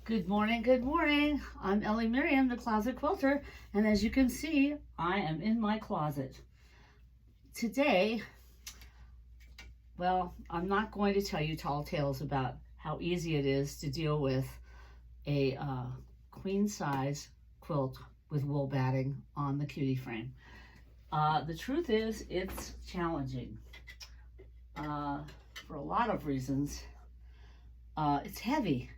Good morning, good morning. I'm Ellie Miriam, the Closet Quilter, and as you can see, I am in my closet. Today, well, I'm not going to tell you tall tales about how easy it is to deal with a queen size quilt with wool batting on the Cutie frame. The truth is, it's challenging for a lot of reasons. It's heavy.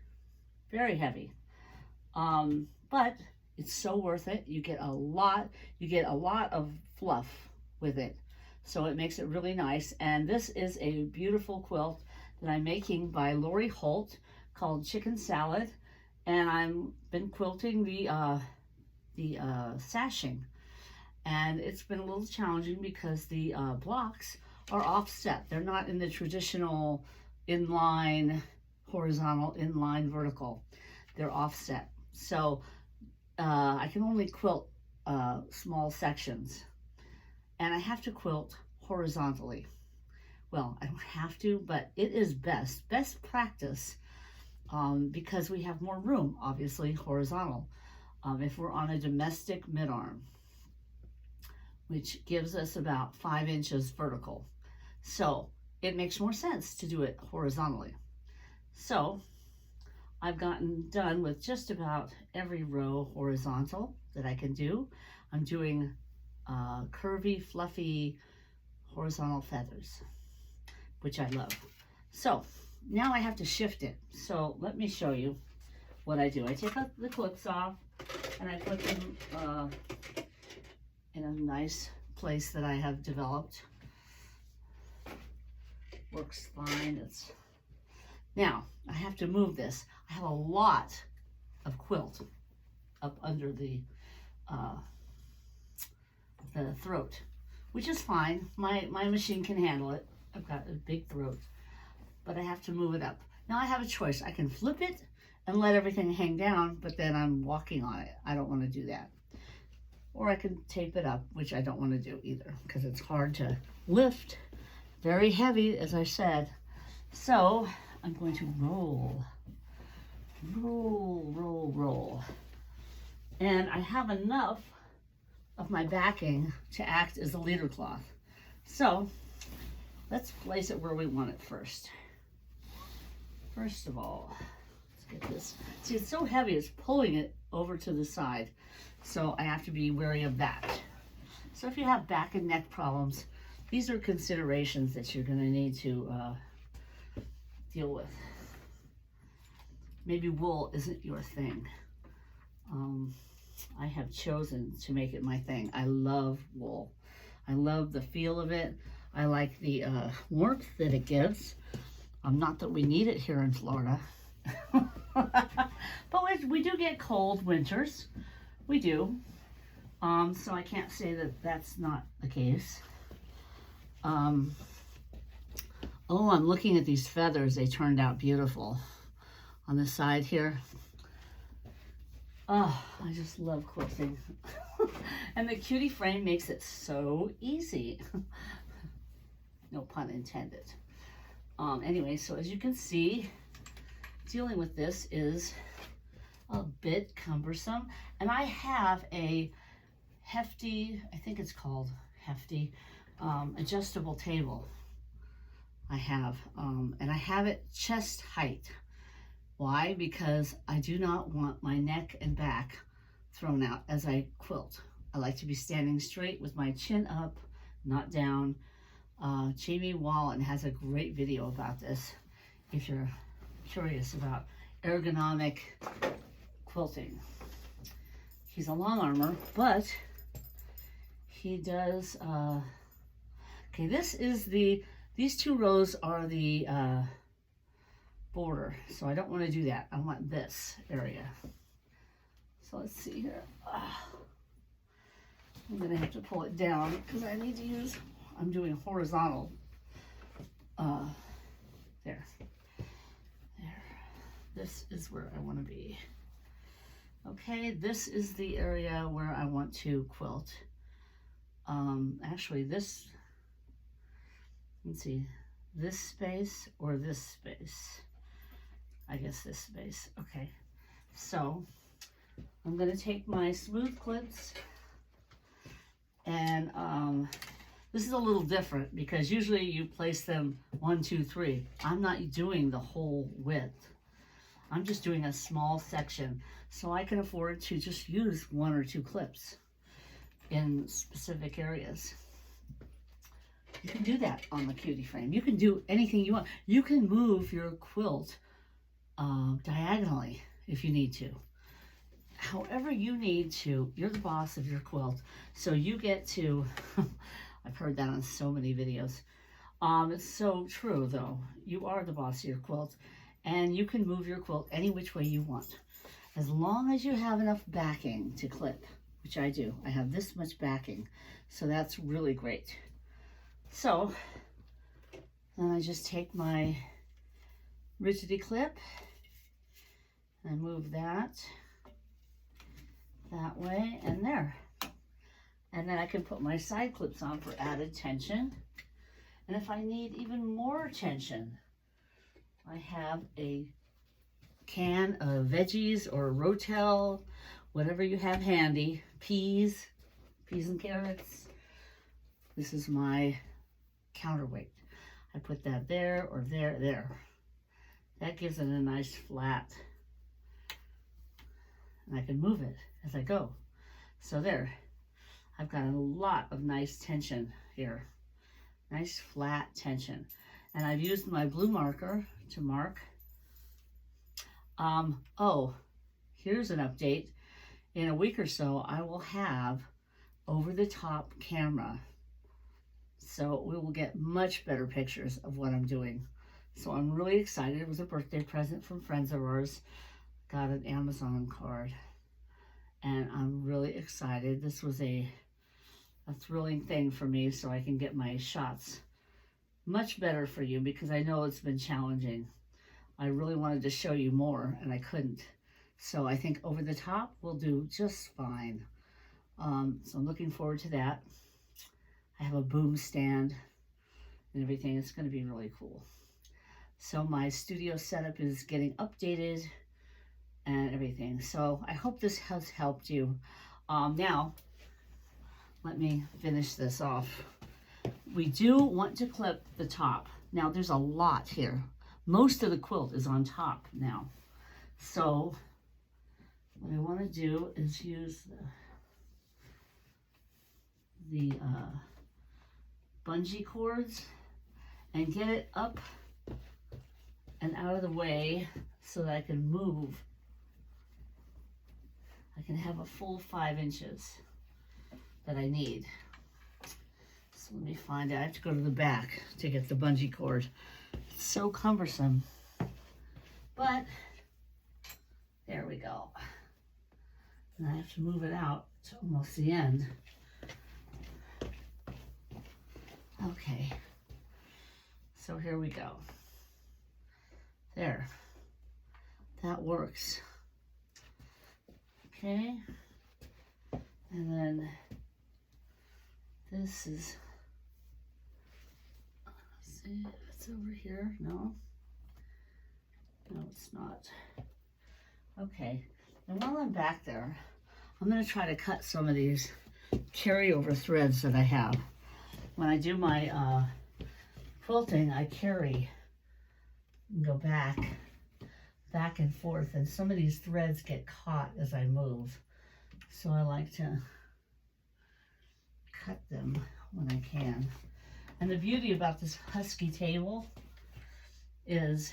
Very heavy, but it's so worth it. You get a lot of fluff with it, so it makes it really nice. And this is a beautiful quilt that I'm making by Lori Holt called Chicken Salad, and I've been quilting the sashing, and it's been a little challenging because the blocks are offset. They're not in the traditional inline horizontal, inline vertical. They're offset. So I can only quilt small sections, and I have to quilt horizontally. Well, I don't have to, but it is best practice because we have more room, obviously, horizontal. If we're on a domestic mid-arm, which gives us about 5 inches vertical. So it makes more sense to do it horizontally. So I've gotten done with just about every row horizontal that I can do. I'm doing curvy, fluffy, horizontal feathers, which I love. So now I have to shift it. So let me show you what I do. I take the clips off and I put them in a nice place that I have developed. Works fine. Now, I have to move this. I have a lot of quilt up under the throat, which is fine. My machine can handle it. I've got a big throat, but I have to move it up. Now I have a choice. I can flip it and let everything hang down, but then I'm walking on it. I don't want to do that. Or I can tape it up, which I don't want to do either because it's hard to lift. Very heavy, as I said. So I'm going to roll. And I have enough of my backing to act as a leader cloth. So let's place it where we want it first. First of all, let's get this. See, it's so heavy, it's pulling it over to the side. So I have to be wary of that. So if you have back and neck problems, these are considerations that you're going to need to deal with. Maybe wool isn't your thing. I have chosen to make it my thing. I love wool. I love the feel of it. I like the warmth that it gives. Not that we need it here in Florida. But we do get cold winters. We do. So I can't say that that's not the case. Oh, I'm looking at these feathers. They turned out beautiful on the side here. Oh, I just love quilting. And the Cutie frame makes it so easy. No pun intended. Anyway, so as you can see, dealing with this is a bit cumbersome. And I have a hefty, I think it's called hefty, adjustable table. I have, and I have it chest height. Why? Because I do not want my neck and back thrown out as I quilt. I like to be standing straight with my chin up, not down. Jamie Wallen has a great video about this if you're curious about ergonomic quilting. He's a long armer, but he does, okay, these two rows are the border, so I don't want to do that. I want this area. So let's see here. I'm going to have to pull it down because I need to use, I'm doing horizontal. There. This is where I want to be. Okay, this is the area where I want to quilt. Actually, this, let's see, this space or this space. I guess this space. Okay, So I'm going to take my smooth clips, and this is a little different because usually you place them 1, 2, 3. I'm not doing the whole width. I'm just doing a small section, so I can afford to just use 1 or 2 clips in specific areas. You can do that on the Cutie frame. You can do anything you want. You can move your quilt diagonally if you need to. However you need to. You're the boss of your quilt, so you get to, I've heard that on so many videos. It's so true though. You are the boss of your quilt, and you can move your quilt any which way you want. As long as you have enough backing to clip, which I do. I have this much backing, so that's really great. So then I just take my rigidity clip and move that way and there. And then I can put my side clips on for added tension. And if I need even more tension, I have a can of veggies or Rotel, whatever you have handy, peas and carrots. This is my counterweight. I put that there or there. That gives it a nice flat, and I can move it as I go. So there, I've got a lot of nice tension here. Nice flat tension. And I've used my blue marker to mark. Oh, here's an update. In a week or so, I will have over-the-top camera. So we will get much better pictures of what I'm doing. So I'm really excited. It was a birthday present from friends of ours. Got an Amazon card. And I'm really excited. This was a thrilling thing for me, so I can get my shots much better for you, because I know it's been challenging. I really wanted to show you more, and I couldn't. So I think over the top will do just fine. So I'm looking forward to that. I have a boom stand and everything. It's going to be really cool. So my studio setup is getting updated and everything. So I hope this has helped you. Now, let me finish this off. We do want to clip the top. Now there's a lot here. Most of the quilt is on top now. So what I want to do is use the bungee cords and get it up and out of the way so that I can move. I can have a full 5 inches that I need. So let me find it. I have to go to the back to get the bungee cord. It's so cumbersome. But there we go. And I have to move it out to almost the end. Okay. So here we go. There. That works. Okay. And then this is, let's see, it's over here. No, it's not. Okay. And while I'm back there, I'm going to try to cut some of these carryover threads that I have. When I do my quilting, I carry and go back and forth, and some of these threads get caught as I move. So I like to cut them when I can. And the beauty about this husky table is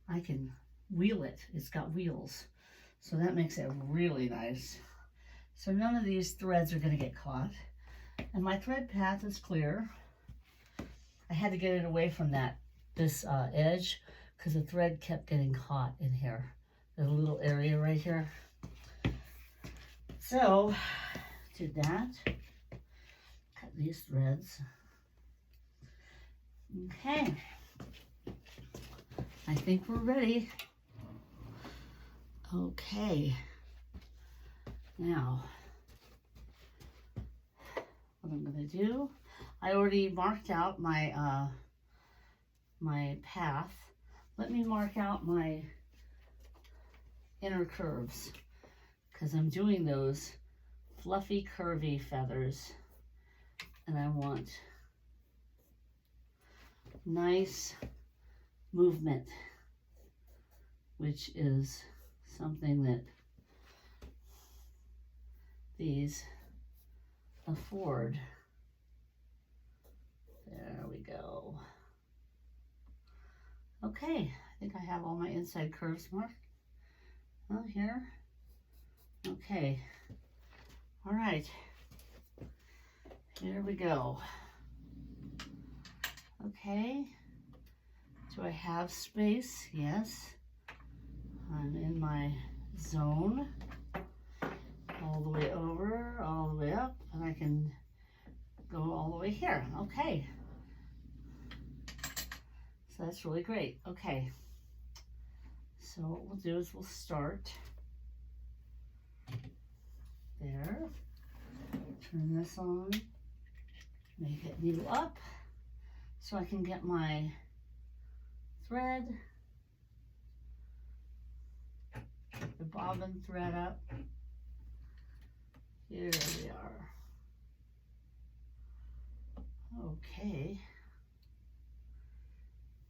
I can wheel it. It's got wheels. So that makes it really nice. So none of these threads are going to get caught. And my thread path is clear. I had to get it away from this edge because the thread kept getting caught in here. There's a little area right here. So, did that. Cut these threads. Okay. I think we're ready. Okay. Now, what I'm going to do, I already marked out my my path. Let me mark out my inner curves because I'm doing those fluffy, curvy feathers, and I want nice movement, which is something that these afford. There we go. Okay, I think I have all my inside curves marked. Oh, here. Okay. All right. Here we go. Okay. Do I have space? Yes. I'm in my zone. All the way over, all the way up, and I can go all the way here. Okay. So that's really great. Okay. So what we'll do is we'll start there. Turn this on. Make it needle up so I can get my thread. Get the bobbin thread up. Here we are. Okay.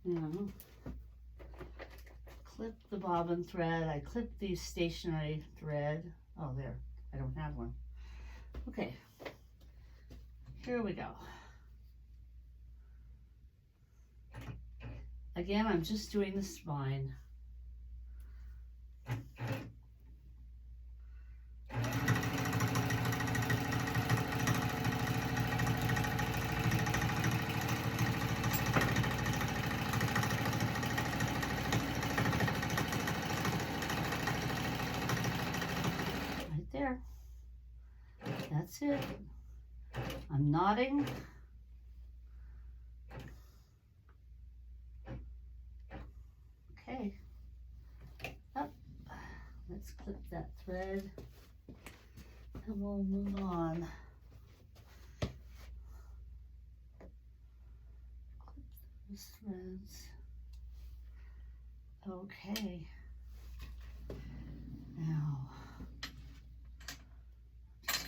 Now, clip the bobbin thread. I clip the stationary thread. Oh, there. I don't have one. Okay. Here we go. Again, I'm just doing the spine. There. That's it. I'm knotting. Okay. Up. Let's clip that thread and we'll move on. Clip those threads. Okay. Now,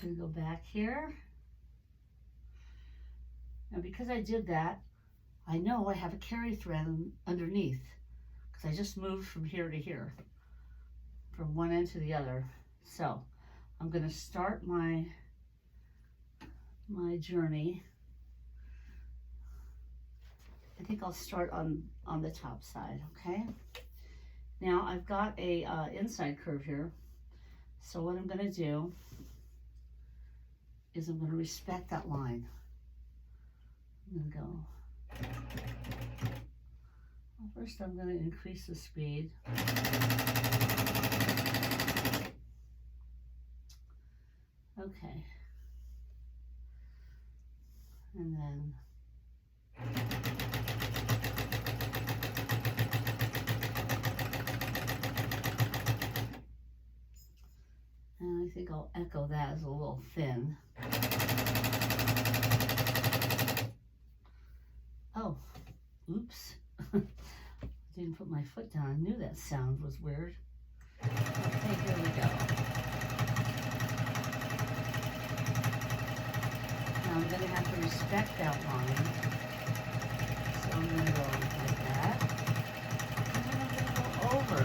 I'm going to go back here. Now because I did that, I know I have a carry thread underneath because I just moved from here to here, from one end to the other. So I'm going to start my journey. I think I'll start on the top side, okay? Now I've got a inside curve here. So what I'm going to do is I'm going to respect that line. I'm going to go. Well, first I'm going to increase the speed. Okay. And then I think I'll echo that as a little thin. Oh, oops. Didn't put my foot down. I knew that sound was weird. Okay, here we go. Now I'm going to have to respect that line. So I'm going to go like that. And then I'm going to go over.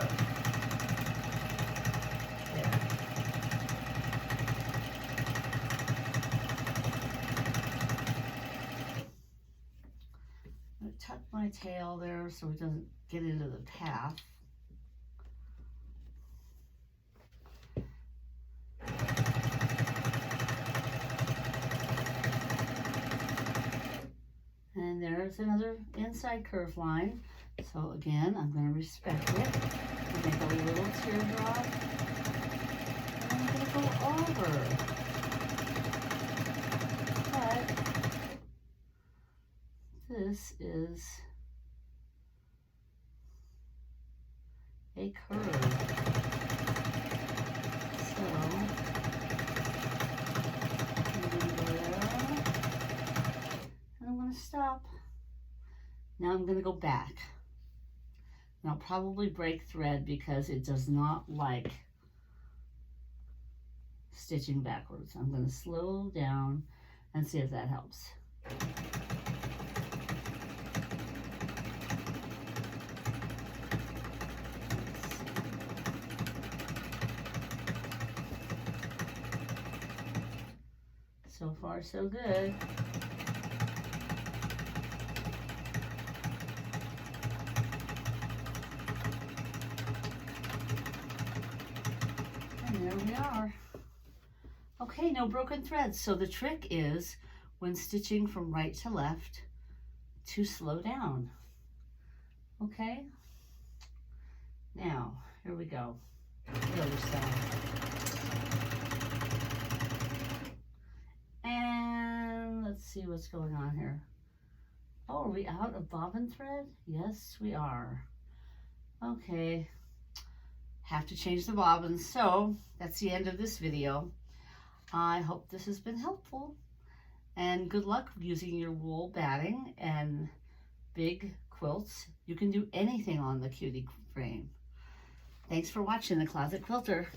There. I'm going to tuck my tail there so it doesn't get into the path. And there's another inside curve line. So again, I'm going to respect it. Make a little teardrop. And I'm going to go over. But this is a curve. So I'm going to go there. And I'm going to stop. Now I'm going to go back. And I'll probably break thread because it does not like stitching backwards. I'm going to slow down and see if that helps. So far, so good. And there we are. Okay, no broken threads. So the trick is, when stitching from right to left, to slow down. Okay? Now, here we go. The other side. And let's see what's going on here. Oh, are we out of bobbin thread? Yes, we are. Okay. Have to change the bobbins. So that's the end of this video. I hope this has been helpful, and good luck using your wool batting and big quilts. You can do anything on the Cutie frame. Thanks for watching The Closet Quilter.